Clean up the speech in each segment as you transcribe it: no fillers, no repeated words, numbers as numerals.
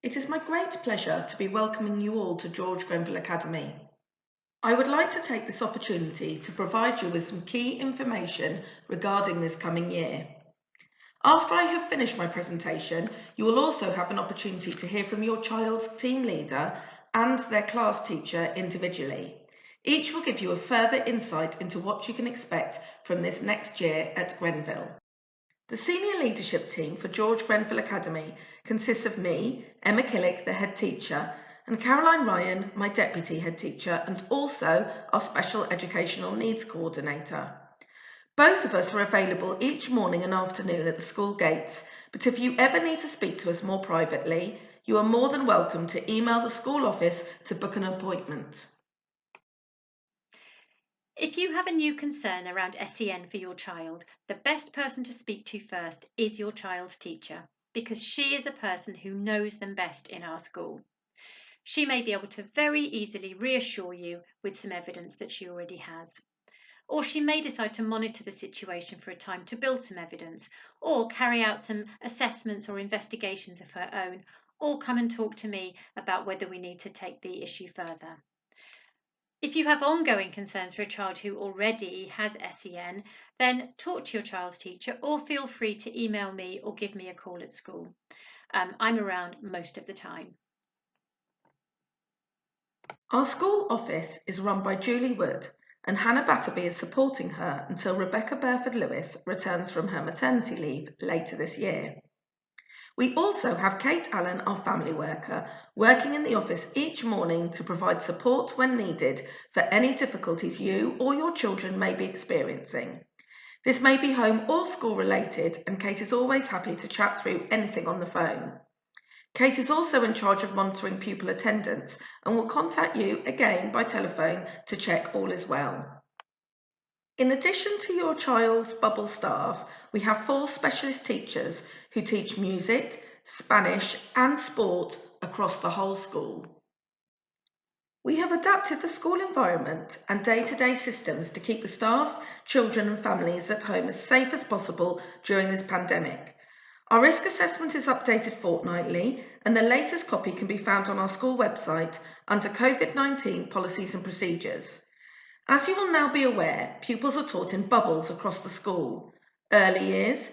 It is my great pleasure to be welcoming you all to George Grenville Academy. I would like to take this opportunity to provide you with some key information regarding this coming year. After I have finished my presentation, you will also have an opportunity to hear from your child's team leader and their class teacher individually. Each will give you a further insight into what you can expect from this next year at Grenville. The senior leadership team for George Grenville Academy consists of me, Emma Killick, the head teacher, and Caroline Ryan, my deputy head teacher, and also our special educational needs coordinator. Both of us are available each morning and afternoon at the school gates, but if you ever need to speak to us more privately, you are more than welcome to email the school office to book an appointment. If you have a new concern around SEN for your child, the best person to speak to first is your child's teacher, because she is the person who knows them best in our school. She may be able to very easily reassure you with some evidence that she already has. Or she may decide to monitor the situation for a time to build some evidence, or carry out some assessments or investigations of her own, or come and talk to me about whether we need to take the issue further. If you have ongoing concerns for a child who already has SEN, then talk to your child's teacher or feel free to email me or give me a call at school. I'm around most of the time. Our school office is run by Julie Wood, and Hannah Batterby is supporting her until Rebecca Burford-Lewis returns from her maternity leave later this year. We also have Kate Allen, our family worker, working in the office each morning to provide support when needed for any difficulties you or your children may be experiencing. This may be home or school related, and Kate is always happy to chat through anything on the phone. Kate is also in charge of monitoring pupil attendance and will contact you again by telephone to check all is well. In addition to your child's bubble staff, we have 4 specialist teachers who teach music, Spanish and sport across the whole school. We have adapted the school environment and day-to-day systems to keep the staff, children and families at home as safe as possible during this pandemic. Our risk assessment is updated fortnightly, and the latest copy can be found on our school website under COVID-19 policies and procedures. As you will now be aware, pupils are taught in bubbles across the school: early years,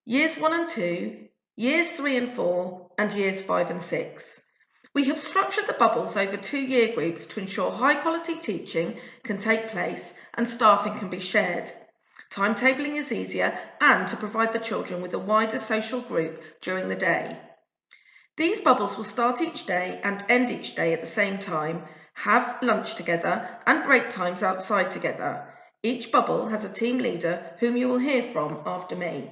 years 1 and 2, years 3 and 4, and years 5 and 6. We have structured the bubbles over 2 year groups to ensure high quality teaching can take place and staffing can be shared. Timetabling is easier, and to provide the children with a wider social group during the day. These bubbles will start each day and end each day at the same time, have lunch together and break times outside together. Each bubble has a team leader whom you will hear from after me.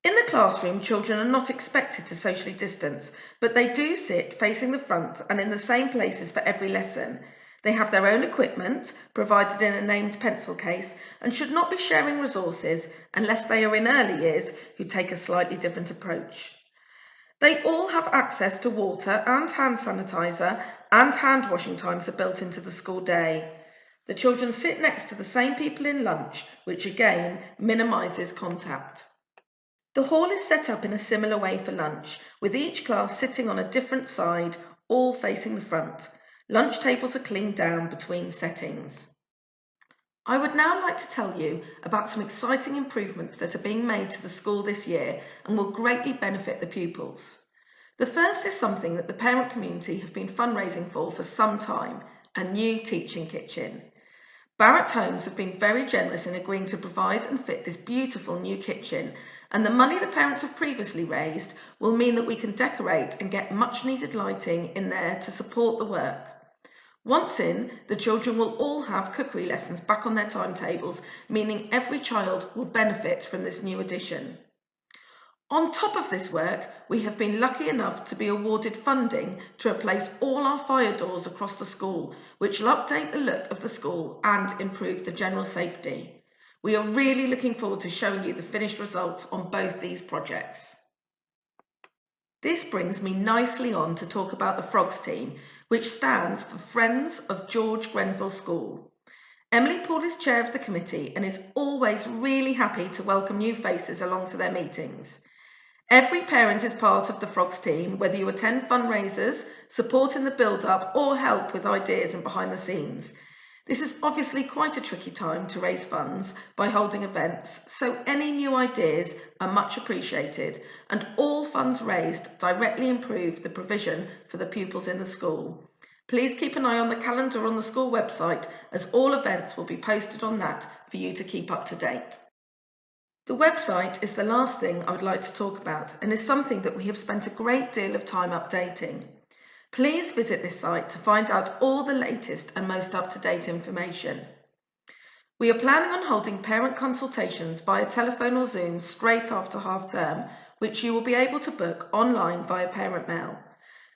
In the classroom, children are not expected to socially distance, but they do sit facing the front and in the same places for every lesson. They have their own equipment, provided in a named pencil case, and should not be sharing resources unless they are in early years who take a slightly different approach. They all have access to water and hand sanitizer, and hand washing times are built into the school day. The children sit next to the same people in lunch, which again minimises contact. The hall is set up in a similar way for lunch, with each class sitting on a different side, all facing the front. Lunch tables are cleaned down between settings. I would now like to tell you about some exciting improvements that are being made to the school this year and will greatly benefit the pupils. The first is something that the parent community have been fundraising for some time: a new teaching kitchen. Barratt Homes have been very generous in agreeing to provide and fit this beautiful new kitchen, and the money the parents have previously raised will mean that we can decorate and get much needed lighting in there to support the work. Once in, the children will all have cookery lessons back on their timetables, meaning every child will benefit from this new addition. On top of this work, we have been lucky enough to be awarded funding to replace all our fire doors across the school, which will update the look of the school and improve the general safety. We are really looking forward to showing you the finished results on both these projects. This brings me nicely on to talk about the Frogs team, which stands for Friends of George Grenville School. Emily Paul is chair of the committee and is always really happy to welcome new faces along to their meetings. Every parent is part of the Frogs team, whether you attend fundraisers, support in the build-up, or help with ideas and behind the scenes. This is obviously quite a tricky time to raise funds by holding events, so any new ideas are much appreciated, and all funds raised directly improve the provision for the pupils in the school. Please keep an eye on the calendar on the school website, as all events will be posted on that for you to keep up to date. The website is the last thing I would like to talk about and is something that we have spent a great deal of time updating. Please visit this site to find out all the latest and most up-to-date information. We are planning on holding parent consultations via telephone or Zoom straight after half-term, which you will be able to book online via parent mail.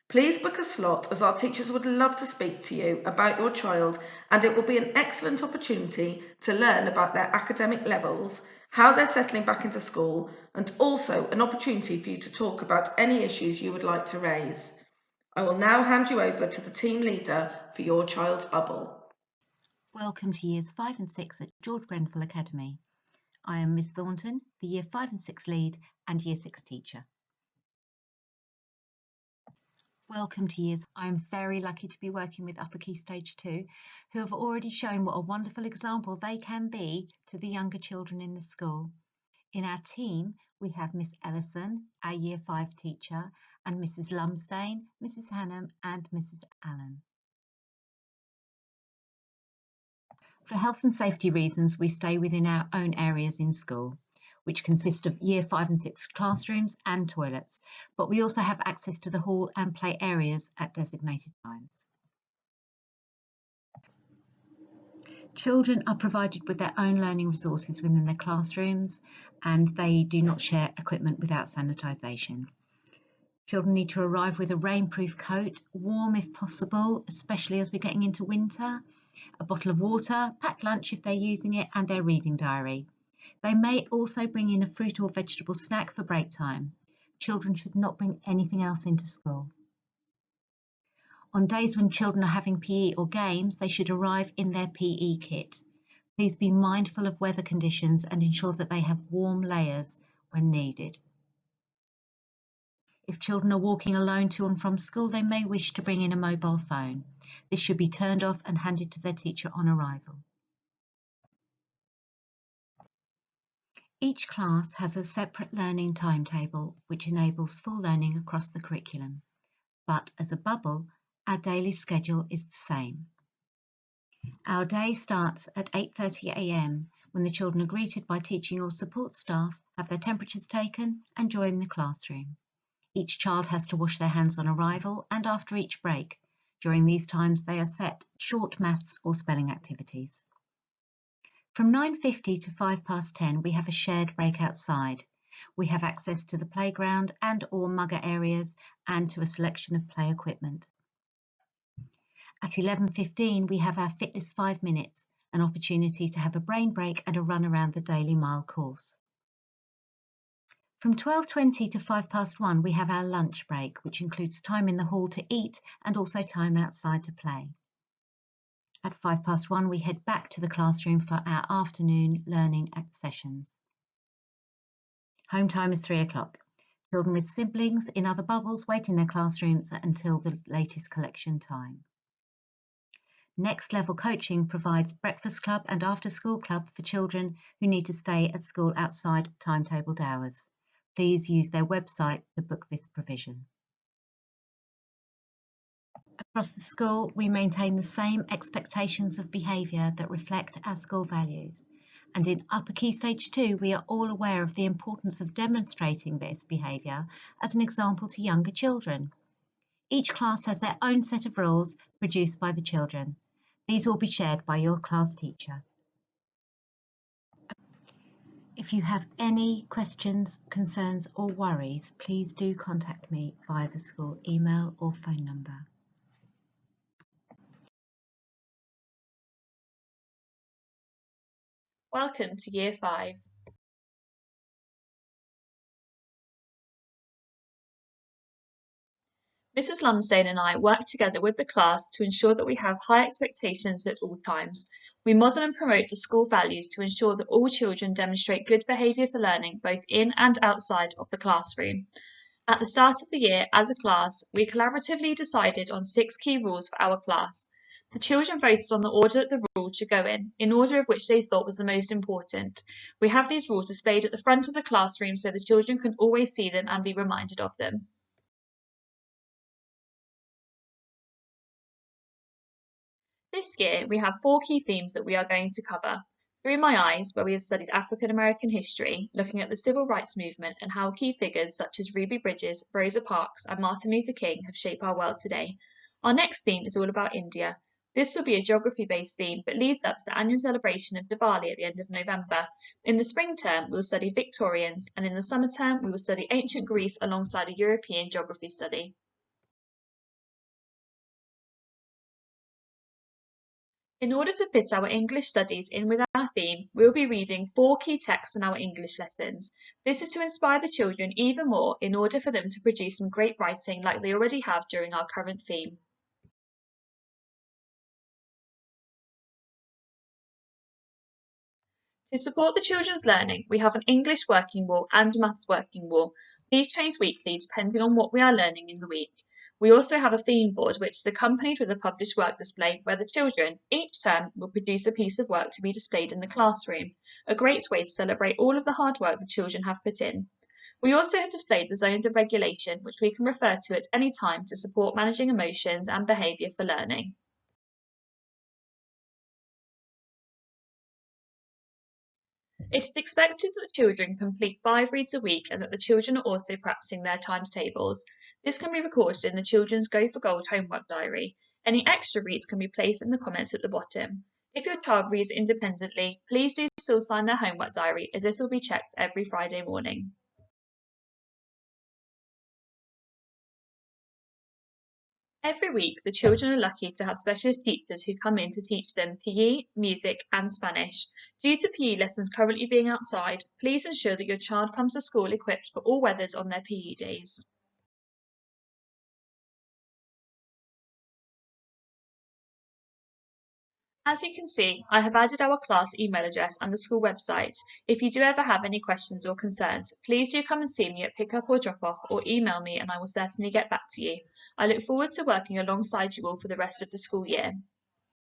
Please book a slot, as our teachers would love to speak to you about your child, and it will be an excellent opportunity to learn about their academic levels, how they're settling back into school, and also an opportunity for you to talk about any issues you would like to raise. I will now hand you over to the team leader for your child's bubble. Welcome to Years 5 and 6 at George Grenville Academy. I am Miss Thornton, the Year 5 and 6 lead and Year 6 teacher. Welcome to Years. I am very lucky to be working with Upper Key Stage 2, who have already shown what a wonderful example they can be to the younger children in the school. In our team, we have Miss Ellison, our Year 5 teacher, and Mrs. Lumsdane, Mrs. Hannam and Mrs. Allen. For health and safety reasons, we stay within our own areas in school, which consist of Year 5 and 6 classrooms and toilets, but we also have access to the hall and play areas at designated times. Children are provided with their own learning resources within their classrooms, and they do not share equipment without sanitisation. Children need to arrive with a rainproof coat, warm if possible, especially as we're getting into winter, a bottle of water, packed lunch if they're using it, and their reading diary. They may also bring in a fruit or vegetable snack for break time. Children should not bring anything else into school. On days when children are having PE or games, they should arrive in their PE kit. Please be mindful of weather conditions and ensure that they have warm layers when needed. If children are walking alone to and from school, they may wish to bring in a mobile phone. This should be turned off and handed to their teacher on arrival. Each class has a separate learning timetable which enables full learning across the curriculum, but as a bubble, our daily schedule is the same. Our day starts at 8:30 a.m. when the children are greeted by teaching or support staff, have their temperatures taken and join the classroom. Each child has to wash their hands on arrival and after each break. During these times they are set short maths or spelling activities. From 9:50 to 10:05, we have a shared break outside. We have access to the playground and or mugger areas and to a selection of play equipment. At 11:15, we have our Fitness 5 minutes, an opportunity to have a brain break and a run around the daily mile course. From 12:20 to 1:05, we have our lunch break, which includes time in the hall to eat and also time outside to play. At 1:05, we head back to the classroom for our afternoon learning sessions. Home time is 3 o'clock. Children with siblings in other bubbles wait in their classrooms until the latest collection time. Next Level Coaching provides breakfast club and after school club for children who need to stay at school outside timetabled hours. Please use their website to book this provision. Across the school, we maintain the same expectations of behaviour that reflect our school values. And in Upper Key Stage 2, we are all aware of the importance of demonstrating this behaviour as an example to younger children. Each class has their own set of rules produced by the children. These will be shared by your class teacher. If you have any questions, concerns or worries, please do contact me via the school email or phone number. Welcome to Year 5. Mrs. Lumsdane and I work together with the class to ensure that we have high expectations at all times. We model and promote the school values to ensure that all children demonstrate good behaviour for learning both in and outside of the classroom. At the start of the year, as a class, we collaboratively decided on 6 key rules for our class. The children voted on the order that the rules should go in order of which they thought was the most important. We have these rules displayed at the front of the classroom so the children can always see them and be reminded of them. This year, we have 4 key themes that we are going to cover. Through My Eyes, where we have studied African American history, looking at the civil rights movement and how key figures such as Ruby Bridges, Rosa Parks, and Martin Luther King have shaped our world today. Our next theme is all about India. This will be a geography-based theme, but leads up to the annual celebration of Diwali at the end of November. In the spring term, we will study Victorians, and in the summer term, we will study ancient Greece alongside a European geography study. In order to fit our English studies in with our theme, we'll be reading 4 key texts in our English lessons. This is to inspire the children even more in order for them to produce some great writing like they already have during our current theme. To support the children's learning, we have an English working wall and maths working wall. These change weekly depending on what we are learning in the week. We also have a theme board which is accompanied with a published work display where the children, each term, will produce a piece of work to be displayed in the classroom, a great way to celebrate all of the hard work the children have put in. We also have displayed the zones of regulation which we can refer to at any time to support managing emotions and behaviour for learning. It is expected that the children complete 5 reads a week and that the children are also practicing their timetables. This can be recorded in the children's Go for Gold homework diary. Any extra reads can be placed in the comments at the bottom. If your child reads independently, please do still sign their homework diary as this will be checked every Friday morning. Every week, the children are lucky to have specialist teachers who come in to teach them PE, music and Spanish. Due to PE lessons currently being outside, please ensure that your child comes to school equipped for all weathers on their PE days. As you can see, I have added our class email address and the school website. If you do ever have any questions or concerns, please do come and see me at pick up or drop off or email me and I will certainly get back to you. I look forward to working alongside you all for the rest of the school year.